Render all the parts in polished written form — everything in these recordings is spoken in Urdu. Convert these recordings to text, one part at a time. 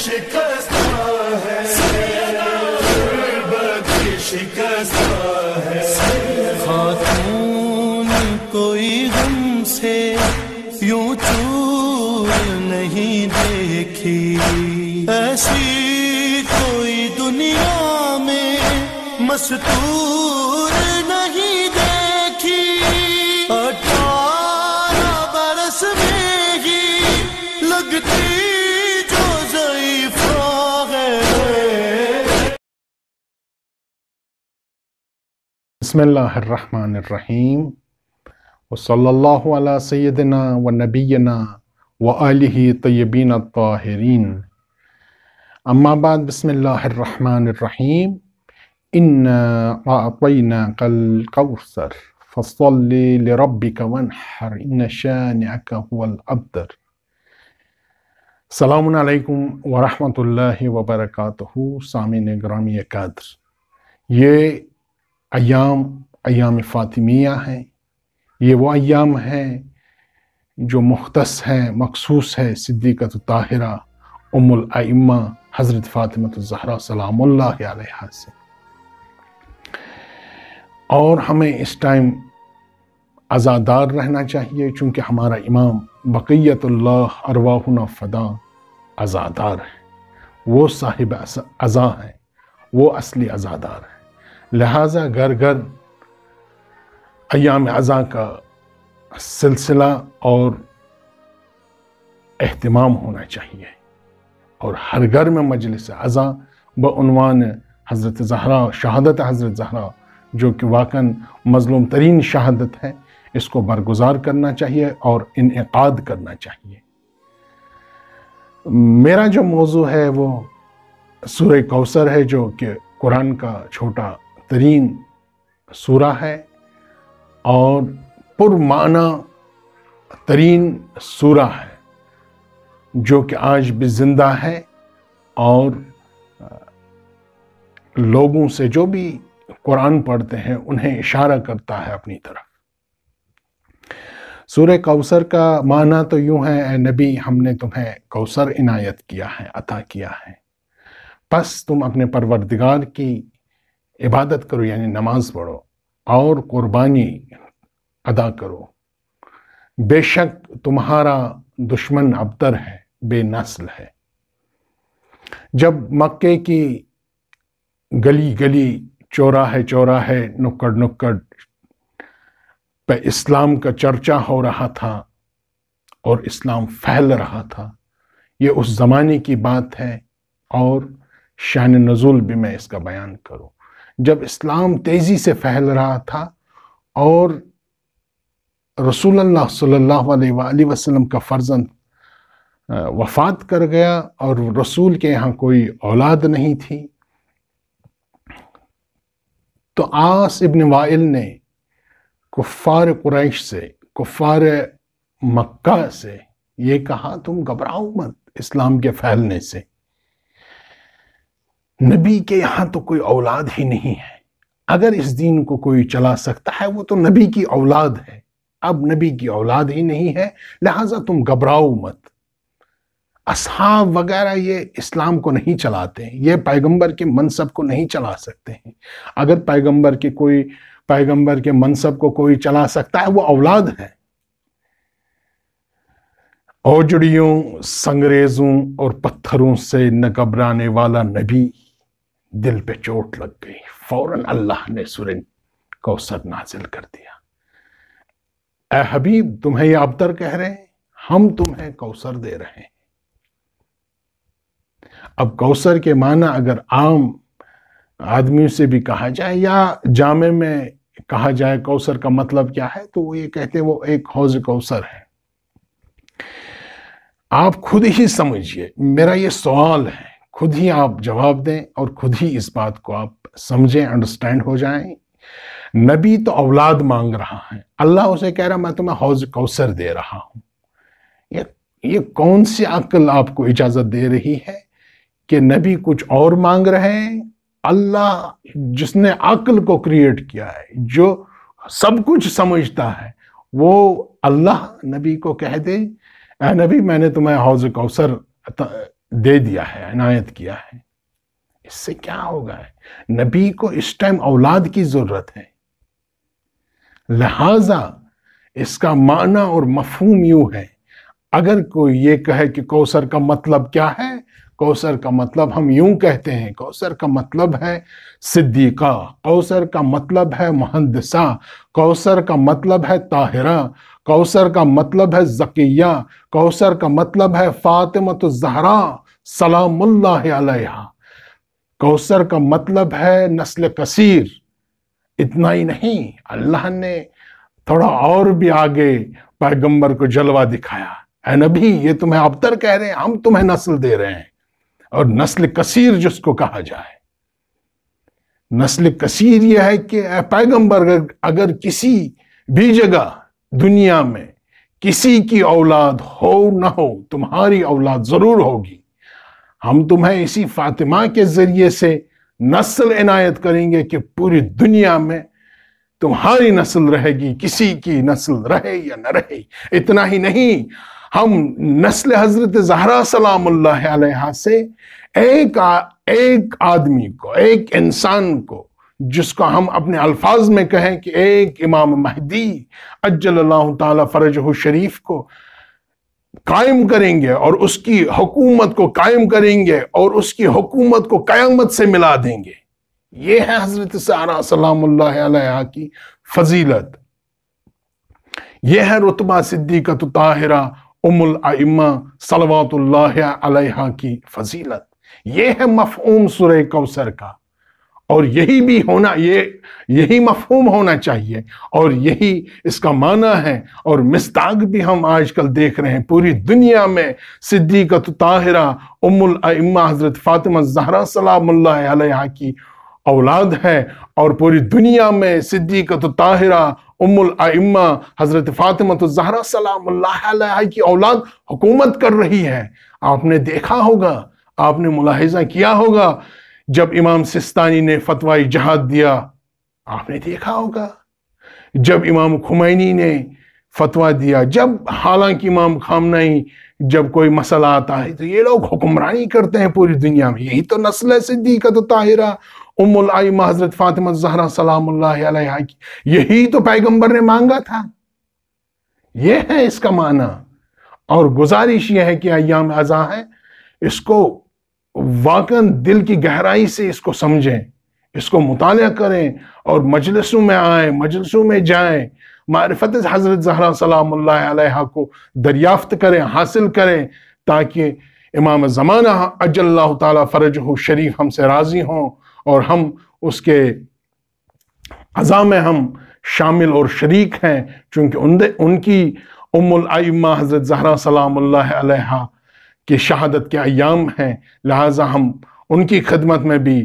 شکستہ ہے، غربت شکستہ ہے، خاتون کوئی غم سے یوں چور نہیں دیکھی، ایسی کوئی دنیا میں مستور نہیں دیکھی، 18 برس میں ہی لگتی جو ضعیفہ ہے۔ بسم اللہ الرحمن الرحیم، وصلی اللہ علی سیدنا و نبینا و آلہ طیبین الطاہرین، اما بعد، بسم اللہ الرحمن الرحیم، انا اعطیناک الکوثر فصل لربک وانحر ان شانئک هو الابتر۔ السلام علیکم ورحمۃ اللہ وبرکاتہ۔ سامعین گرامی قدر، یہ ایام فاطمیہ ہیں، یہ وہ ایام ہیں جو مختص ہے، مخصوص ہے صدیقۃ طاہرہ ام الائمہ حضرت فاطمہ الزہرا سلام اللہ علیہا سے، اور ہمیں اس ٹائم عزادار رہنا چاہیے، چونکہ ہمارا امام بقیت اللہ ارواحنا فدا عزادار ہے، وہ صاحب عزا ہے، وہ اصلی عزادار ہے، لہٰذا گھر گھر ایام عزا کا سلسلہ اور اہتمام ہونا چاہیے، اور ہر گھر میں مجلس عزا بعنوان حضرت زہرا، شہادت حضرت زہرا، جو کہ واقعاً مظلوم ترین شہادت ہے، اس کو برگزار کرنا چاہیے اور انعقاد کرنا چاہیے۔ میرا جو موضوع ہے وہ سورہ کوثر ہے، جو کہ قرآن کا چھوٹا ترین سورہ ہے اور پرمعنی ترین سورہ ہے، جو کہ آج بھی زندہ ہے اور لوگوں سے جو بھی قرآن پڑھتے ہیں انہیں اشارہ کرتا ہے اپنی طرف۔ سورہ کوثر کا معنی تو یوں ہے، اے نبی، ہم نے تمہیں کوثر عنایت کیا ہے، عطا کیا ہے، پس تم اپنے پروردگار کی عبادت کرو، یعنی نماز پڑھو اور قربانی ادا کرو، بے شک تمہارا دشمن ابتر ہے، بے نسل ہے۔ جب مکے کی گلی گلی، چوراہے چوراہے، نکڑ نکڑ پہ اسلام کا چرچا ہو رہا تھا اور اسلام پھیل رہا تھا، یہ اس زمانے کی بات ہے، اور شان نزول بھی میں اس کا بیان کروں۔ جب اسلام تیزی سے پھیل رہا تھا اور رسول اللہ صلی اللہ علیہ وآلہ وسلم کا فرزند وفات کر گیا اور رسول کے یہاں کوئی اولاد نہیں تھی، تو عاص ابن وائل نے کفار قریش سے، کفار مکہ سے یہ کہا، تم گھبراؤ مت اسلام کے پھیلنے سے، نبی کے یہاں تو کوئی اولاد ہی نہیں ہے، اگر اس دین کو کوئی چلا سکتا ہے وہ تو نبی کی اولاد ہے، اب نبی کی اولاد ہی نہیں ہے، لہٰذا تم گھبراؤ مت۔ اصحاب وغیرہ یہ اسلام کو نہیں چلاتے ہیں، یہ پیغمبر کے منصب کو نہیں چلا سکتے ہیں، اگر پیغمبر کے منصب کو کوئی چلا سکتا ہے وہ اولاد ہے۔ اوجڑیوں، سنگریزوں اور پتھروں سے نہ گھبرانے والا نبی، دل پہ چوٹ لگ گئی، فوراً اللہ نے سورہ کوثر نازل کر دیا۔ اے حبیب، تمہیں یہ ابتر کہہ رہے ہیں، ہم تمہیں کوثر دے رہے ہیں۔ اب کوثر کے معنی اگر عام آدمیوں سے بھی کہا جائے یا جامع میں کہا جائے کوثر کا مطلب کیا ہے، تو وہ یہ کہتے ہیں وہ ایک حوض کوثر ہے۔ آپ خود ہی سمجھئے، میرا یہ سوال ہے، خود ہی آپ جواب دیں اور خود ہی اس بات کو آپ سمجھیں، انڈرسٹینڈ ہو جائیں۔ نبی تو اولاد مانگ رہا ہے، اللہ اسے کہہ رہا میں تمہیں حوض کوثر دے رہا ہوں۔ یہ کون سی عقل آپ کو اجازت دے رہی ہے کہ نبی کچھ اور مانگ رہے ہیں؟ اللہ جس نے عقل کو کریٹ کیا ہے، جو سب کچھ سمجھتا ہے، وہ اللہ نبی کو کہہ دے، اے نبی، میں نے تمہیں حوض کوثر دے دیا ہے، عنایت کیا ہے۔ اس سے کیا ہوگا؟ نبی کو اس ٹائم اولاد کی ضرورت ہے، لہذا اس کا معنی اور مفہوم یوں ہے، اگر کوئی یہ کہے کہ کوثر کا مطلب کیا ہے، کوثر کا مطلب ہم یوں کہتے ہیں، کوثر کا مطلب ہے صدیقہ، کوثر کا مطلب ہے مہندسہ، کوثر کا مطلب ہے طاہرہ، کوثر کا مطلب ہے زکیہ، کوثر کا مطلب ہے فاطمۃ الزہرا سلام اللہ علیہا، کوثر کا مطلب ہے نسل کثیر۔ اتنا ہی نہیں، اللہ نے تھوڑا اور بھی آگے پیغمبر کو جلوہ دکھایا، اے نبی یہ تمہیں ابتر کہہ رہے ہیں، ہم تمہیں نسل دے رہے ہیں، اور نسل کثیر جس کو کہا جائے۔ نسل کثیر یہ ہے کہ اے پیغمبر اگر کسی بھی جگہ دنیا میں کسی کی اولاد ہو نہ ہو، تمہاری اولاد ضرور ہوگی، ہم تمہیں اسی فاطمہ کے ذریعے سے نسل عنایت کریں گے کہ پوری دنیا میں تمہاری نسل رہے گی، کسی کی نسل رہے یا نہ رہے۔ اتنا ہی نہیں، ہم نسل حضرت زہرا سلام اللہ علیہا سے ایک آدمی کو، ایک انسان کو، جس کو ہم اپنے الفاظ میں کہیں کہ ایک امام مہدی عجل اللہ تعالی فرجہ شریف کو قائم کریں گے، اور اس کی حکومت کو قائم کریں گے، اور اس کی حکومت کو قیامت سے ملا دیں گے۔ یہ ہے حضرت زہرا سلام اللہ علیہا کی فضیلت، یہ ہے رتبہ صدیقۃ طاہرہ ام الائمہ صلوات اللہ علیہا کی فضیلت، یہ ہے مفہوم سورہ کوثر کا، اور یہی مفہوم ہونا چاہیے، اور یہی اس کا معنی ہے۔ اور مصداق بھی ہم آج کل دیکھ رہے ہیں، پوری دنیا میں صدیقۃ طاہرہ ام الائمہ حضرت فاطمہ زہرا سلام اللہ علیہا کی اولاد ہے، اور پوری دنیا میں صدیقۃ طاہرہ ام الائمہ حضرت فاطمہ الزہرا سلام اللہ علیہا کی اولاد حکومت کر رہی ہے۔ آپ نے دیکھا ہوگا، آپ نے ملاحظہ کیا ہوگا، جب امام سستانی نے فتوی جہاد دیا، آپ نے دیکھا ہوگا، جب امام خمینی نے فتویٰ دیا، جب حالانکہ امام خامنہی جب کوئی مسئلہ آتا ہے تو یہ لوگ حکمرانی کرتے ہیں پوری دنیا میں۔ یہی تو نسل ہے صدیقۃ طاہرہ ام الائمہ حضرت فاطمہ الزہرا سلام اللہ علیہا کی، یہی تو پیغمبر نے مانگا تھا۔ یہ ہے اس کا معنی، اور گزارش یہ ہے کہ ایام ازاں ہے، اس کو واقعاً دل کی گہرائی سے اس کو سمجھیں، اس کو مطالعہ کریں، اور مجلسوں میں آئیں، مجلسوں میں جائیں، معرفت حضرت زہرا سلام اللہ علیہا کو دریافت کریں، حاصل کریں، تاکہ امام زمانہ عجل اللہ تعالی فرجہ شریف ہم سے راضی ہوں، اور ہم اس کے عزا میں ہم شامل اور شریک ہیں، چونکہ ان کی ام الائمہ حضرت زہرا سلام اللہ علیہا کی شہادت کے ایام ہیں، لہٰذا ہم ان کی خدمت میں بھی،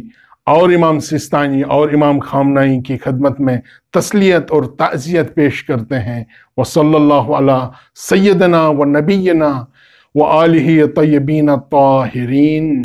اور امام سستانی اور امام خامنہی کی خدمت میں تسلیت اور تعزیت پیش کرتے ہیں۔ وصلی اللہ علی سیدنا و نبینا و آلہ طیبین الطاہرین۔